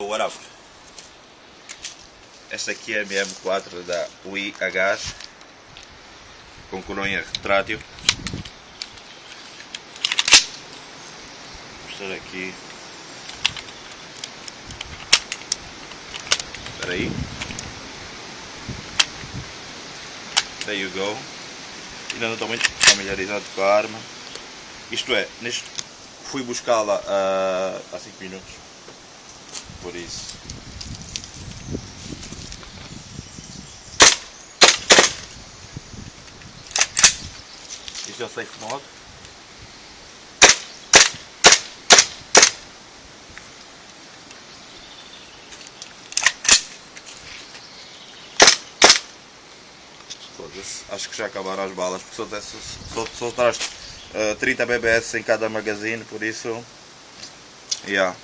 whatever. Esta aqui é a M4 da UIH com colônia retrátil. Vou mostrar aqui. Espera aí. There you go. Ainda não estou muito familiarizado com a arma. Isto é, fui buscá-la há 5 minutos. Por isso. Isto é o safe mode. Acho que já acabaram as balas, porque só traz 30 BBS em cada magazine, por isso, yeah.